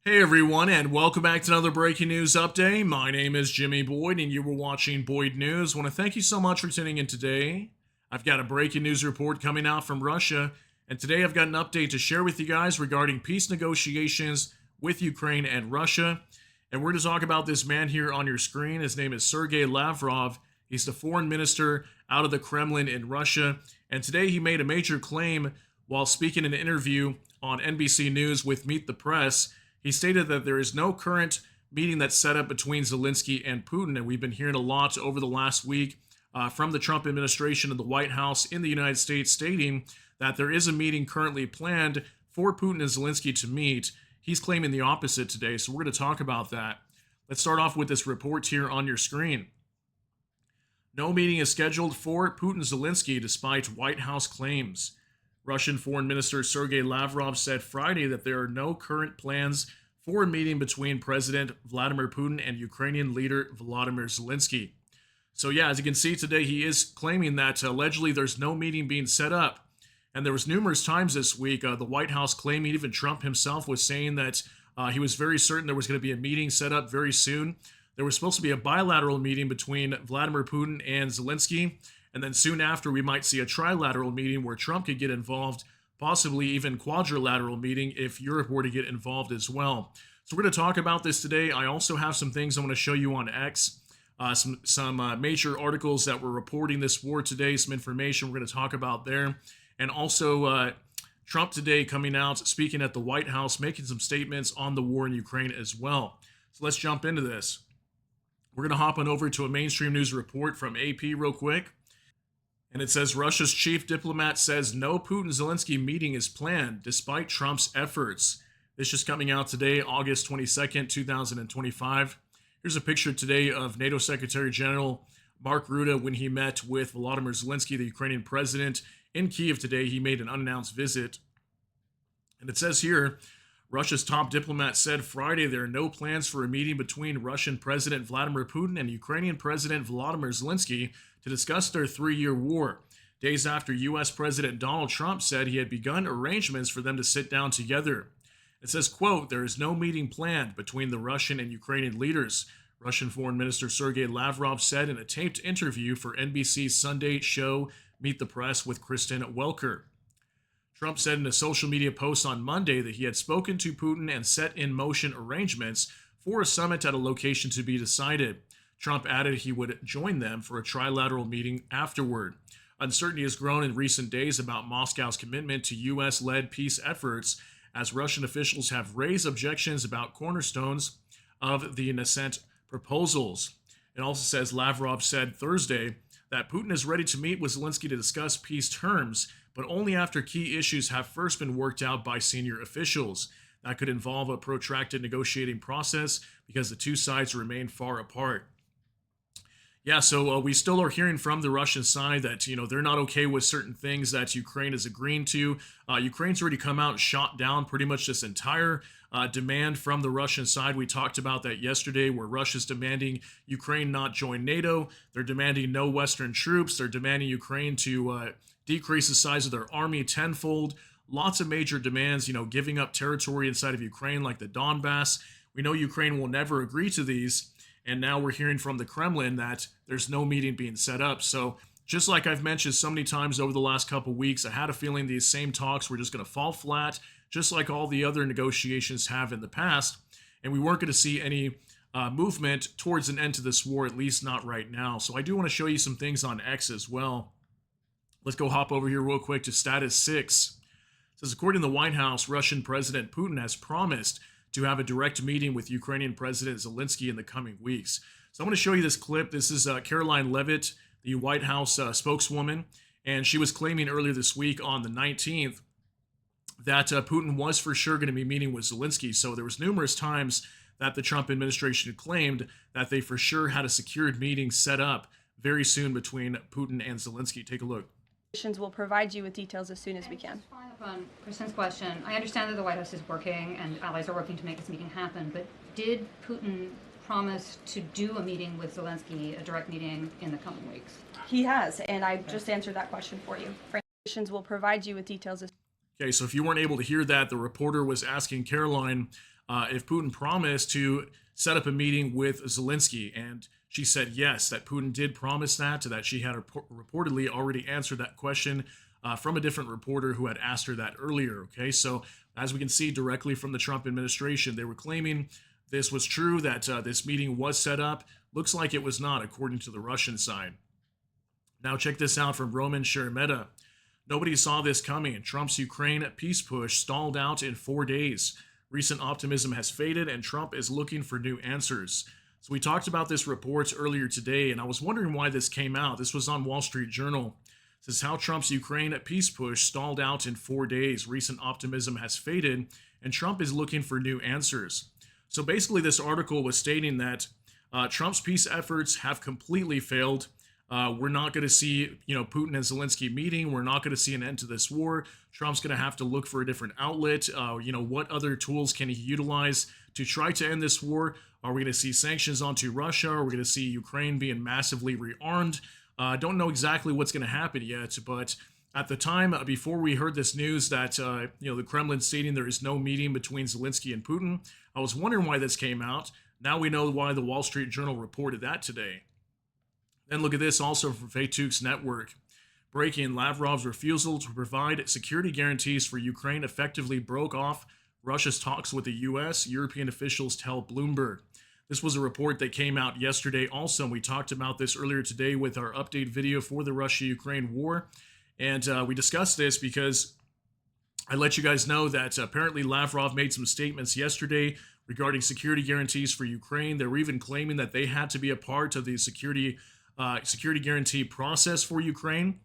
Hey everyone, and welcome back to another breaking news update. My name is Jimmy Boyd, and you were watching Boyd News. I want to thank you so much for tuning in today. I've got a breaking news report coming out from Russia, and today I've got an update to share with you guys regarding peace negotiations with Ukraine and Russia. And we're going to talk about this man here on your screen. His name is Sergei Lavrov. He's the foreign minister out of the Kremlin in Russia, and today he made a major claim while speaking in an interview on NBC News with Meet the Press. He stated that there is no current meeting that's set up between Zelenskyy and Putin, and we've been hearing a lot over the last week from the Trump administration and the White House in the United States stating that there is a meeting currently planned for Putin and Zelenskyy to meet. He's claiming the opposite today, so we're going to talk about that. Let's start off with this report here on your screen. No meeting is scheduled for Putin-Zelenskyy despite White House claims. Russian Foreign Minister Sergei Lavrov said Friday that there are no current plans for a meeting between President Vladimir Putin and Ukrainian leader Volodymyr Zelenskyy. So yeah, as you can see today, he is claiming that allegedly there's no meeting being set up. And there was numerous times this week, the White House claiming, even Trump himself was saying that he was very certain there was going to be a meeting set up very soon. There was supposed to be a bilateral meeting between Vladimir Putin and Zelenskyy. And then soon after, we might see a trilateral meeting where Trump could get involved, possibly even quadrilateral meeting if Europe were to get involved as well. So we're going to talk about this today. I also have some things I want to show you on X, some major articles that were reporting this war today, some information we're going to talk about there. And also Trump today coming out, speaking at the White House, making some statements on the war in Ukraine as well. So let's jump into this. We're going to hop on over to a mainstream news report from AP real quick. And it says Russia's chief diplomat says no Putin-Zelenskyy meeting is planned despite Trump's efforts. This is coming out today, August 22nd, 2025. Here's a picture today of NATO Secretary General Mark Rutte when he met with Volodymyr Zelenskyy, the Ukrainian president, in Kyiv today. He made an unannounced visit. And it says here, Russia's top diplomat said Friday there are no plans for a meeting between Russian President Vladimir Putin and Ukrainian President Volodymyr Zelenskyy to discuss their three-year war, days after U.S. President Donald Trump said he had begun arrangements for them to sit down together. It says, quote, there is no meeting planned between the Russian and Ukrainian leaders, Russian Foreign Minister Sergei Lavrov said in a taped interview for NBC's Sunday show Meet the Press with Kristen Welker. Trump said in a social media post on Monday that he had spoken to Putin and set in motion arrangements for a summit at a location to be decided. Trump added he would join them for a trilateral meeting afterward. Uncertainty has grown in recent days about Moscow's commitment to U.S.-led peace efforts as Russian officials have raised objections about cornerstones of the nascent proposals. It also says Lavrov said Thursday that Putin is ready to meet with Zelenskyy to discuss peace terms, but only after key issues have first been worked out by senior officials. That could involve a protracted negotiating process because the two sides remain far apart. Yeah, so we still are hearing from the Russian side that, they're not okay with certain things that Ukraine is agreeing to. Ukraine's already come out and shot down pretty much this entire demand from the Russian side. We talked about that yesterday, where Russia's demanding Ukraine not join NATO. They're demanding no Western troops. They're demanding Ukraine to decrease the size of their army tenfold. Lots of major demands, giving up territory inside of Ukraine like the Donbass. We know Ukraine will never agree to these. And now we're hearing from the Kremlin that there's no meeting being set up. So just like I've mentioned so many times over the last couple of weeks, I had a feeling these same talks were just going to fall flat, just like all the other negotiations have in the past. And we weren't going to see any movement towards an end to this war, at least not right now. So I do want to show you some things on X as well. Let's go hop over here real quick to status 6. It says, according to the White House, Russian President Putin has promised to have a direct meeting with Ukrainian President Zelenskyy in the coming weeks. So I'm going to show you this clip. This is Caroline Leavitt, the White House spokeswoman, and she was claiming earlier this week on the 19th that Putin was for sure going to be meeting with Zelenskyy. So there was numerous times that the Trump administration claimed that they for sure had a secured meeting set up very soon between Putin and Zelenskyy. Take a look. Will provide you with details as soon as we can. Just following up on Kristen's question, I understand that the White House is working and allies are working to make this meeting happen, but did Putin promise to do a meeting with Zelenskyy, a direct meeting in the coming weeks? He has, and I just answered that question for you. Will provide you with details as Okay, so if you weren't able to hear that, the reporter was asking Caroline if Putin promised to set up a meeting with Zelensky. And she said yes, that Putin did promise that she had reportedly already answered that question from a different reporter who had asked her that earlier. Okay, so as we can see directly from the Trump administration, they were claiming this was true, that this meeting was set up. Looks like it was not, according to the Russian side. Now check this out from Roman Sheremetyev. Nobody saw this coming. Trump's Ukraine peace push stalled out in 4 days. Recent optimism has faded, and Trump is looking for new answers. So we talked about this report earlier today, and I was wondering why this came out. This was on Wall Street Journal. It says how Trump's Ukraine peace push stalled out in 4 days. Recent optimism has faded, and Trump is looking for new answers. So basically, this article was stating that Trump's peace efforts have completely failed. We're not going to see, Putin and Zelensky meeting. We're not going to see an end to this war. Trump's going to have to look for a different outlet. What other tools can he utilize to try to end this war? Are we going to see sanctions onto Russia? Are we going to see Ukraine being massively rearmed? Don't know exactly what's going to happen yet, but at the time, before we heard this news that, the Kremlin stating there is no meeting between Zelensky and Putin, I was wondering why this came out. Now we know why the Wall Street Journal reported that today. Then look at this also from Faytuk's network. Breaking: Lavrov's refusal to provide security guarantees for Ukraine effectively broke off Russia's talks with the U.S., European officials tell Bloomberg. This was a report that came out yesterday also, and we talked about this earlier today with our update video for the Russia-Ukraine war. And we discussed this because I let you guys know that apparently Lavrov made some statements yesterday regarding security guarantees for Ukraine. They were even claiming that they had to be a part of the security guarantee process for Ukraine.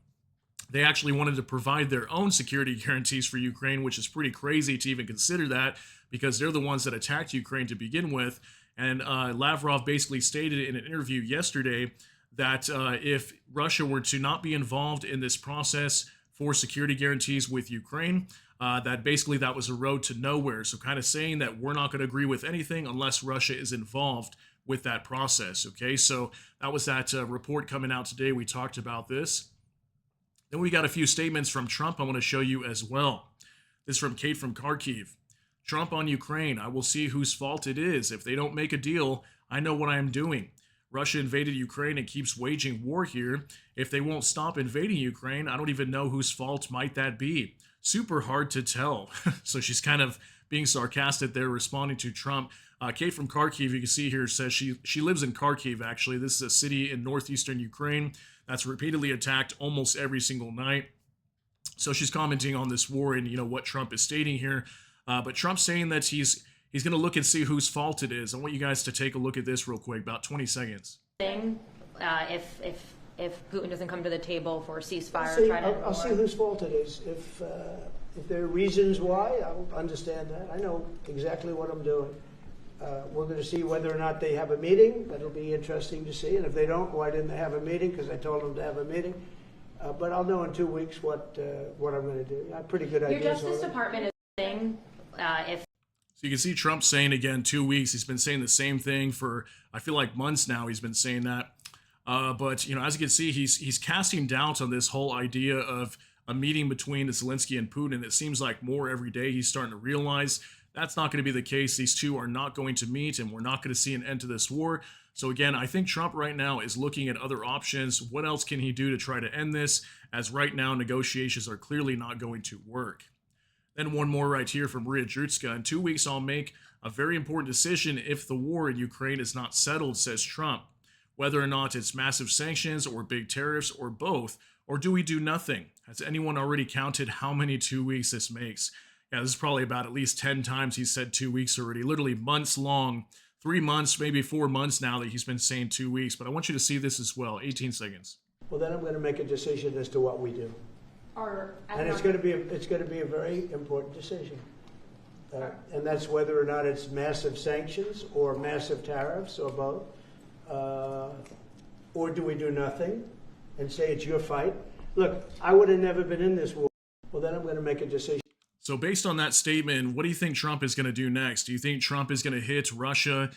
They actually wanted to provide their own security guarantees for Ukraine, which is pretty crazy to even consider that because they're the ones that attacked Ukraine to begin with. And Lavrov basically stated in an interview yesterday that if Russia were to not be involved in this process for security guarantees with Ukraine, that basically that was a road to nowhere. So kind of saying that we're not going to agree with anything unless Russia is involved with that process. Okay, so that was that report coming out today. We talked about this. Then we got a few statements from Trump I want to show you as well. This is from Kate from Kharkiv. Trump on Ukraine: I will see whose fault it is. If they don't make a deal, I know what I am doing. Russia invaded Ukraine and keeps waging war here. If they won't stop invading Ukraine, I don't even know whose fault might that be. Super hard to tell. So she's kind of being sarcastic there, responding to Trump. Kate from Kharkiv, you can see here, says she lives in Kharkiv, actually. This is a city in northeastern Ukraine that's repeatedly attacked almost every single night. So she's commenting on this war and, what Trump is stating here. But Trump's saying that he's going to look and see whose fault it is. I want you guys to take a look at this real quick, about 20 seconds. If Putin doesn't come to the table for a ceasefire, I'll see whose fault it is. If there are reasons why, I'll understand that. I know exactly what I'm doing. We're going to see whether or not they have a meeting. That'll be interesting to see. And if they don't, why didn't they have a meeting? Because I told them to have a meeting. But I'll know in 2 weeks what I'm going to do. I have pretty good ideas. Your Justice Department is saying So you can see Trump saying again 2 weeks. He's been saying the same thing for, I feel like, months now. He's been saying that. But, as you can see, he's casting doubt on this whole idea of a meeting between Zelensky and Putin. It seems like more every day he's starting to realize that's not going to be the case. These two are not going to meet, and we're not going to see an end to this war. So again, I think Trump right now is looking at other options. What else can he do to try to end this? As right now, negotiations are clearly not going to work. Then one more right here from Maria Drutska. In 2 weeks, I'll make a very important decision if the war in Ukraine is not settled, says Trump. Whether or not it's massive sanctions or big tariffs or both, or do we do nothing? Has anyone already counted how many 2 weeks this makes? Yeah, this is probably about at least 10 times he's said 2 weeks already, literally months long, 3 months, maybe 4 months now that he's been saying 2 weeks. But I want you to see this as well, 18 seconds. Well, then I'm going to make a decision as to what we do. And it's going to be a very important decision. And that's whether or not it's massive sanctions or massive tariffs or both. Or do we do nothing and say it's your fight? Look, I would have never been in this war. Well, then I'm going to make a decision. So based on that statement, what do you think Trump is going to do next? Do you think Trump is going to hit Russia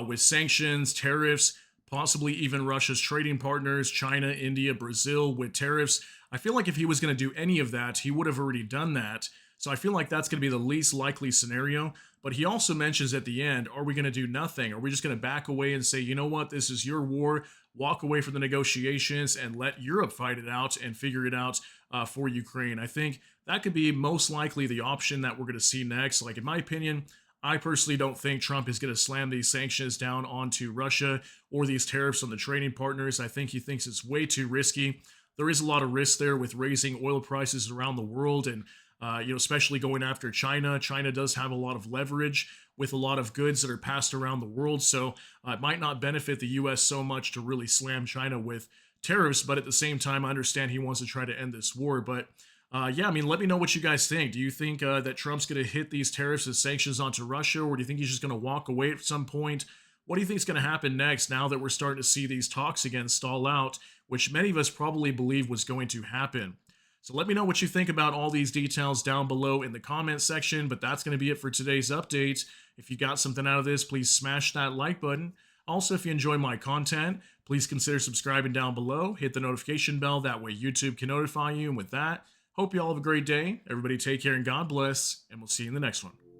with sanctions, tariffs, possibly even Russia's trading partners, China, India, Brazil, with tariffs? I feel like if he was going to do any of that, he would have already done that. So I feel like that's going to be the least likely scenario. But he also mentions at the end, are we going to do nothing? Are we just going to back away and say, you know what, this is your war, walk away from the negotiations and let Europe fight it out and figure it out for Ukraine? I think that could be most likely the option that we're going to see next. Like, in my opinion, I personally don't think Trump is going to slam these sanctions down onto Russia or these tariffs on the trading partners. I think he thinks it's way too risky. There is a lot of risk there with raising oil prices around the world, and especially going after China. China does have a lot of leverage with a lot of goods that are passed around the world, so it might not benefit the U.S. so much to really slam China with tariffs, but at the same time, I understand he wants to try to end this war. But let me know what you guys think. Do you think that Trump's going to hit these tariffs as sanctions onto Russia, or do you think he's just going to walk away at some point? What do you think is going to happen next now that we're starting to see these talks again stall out, which many of us probably believe was going to happen? So let me know what you think about all these details down below in the comment section, but that's going to be it for today's update. If you got something out of this, please smash that like button. Also, if you enjoy my content, please consider subscribing down below. Hit the notification bell, that way YouTube can notify you. And with that, hope you all have a great day. Everybody take care and God bless, and we'll see you in the next one.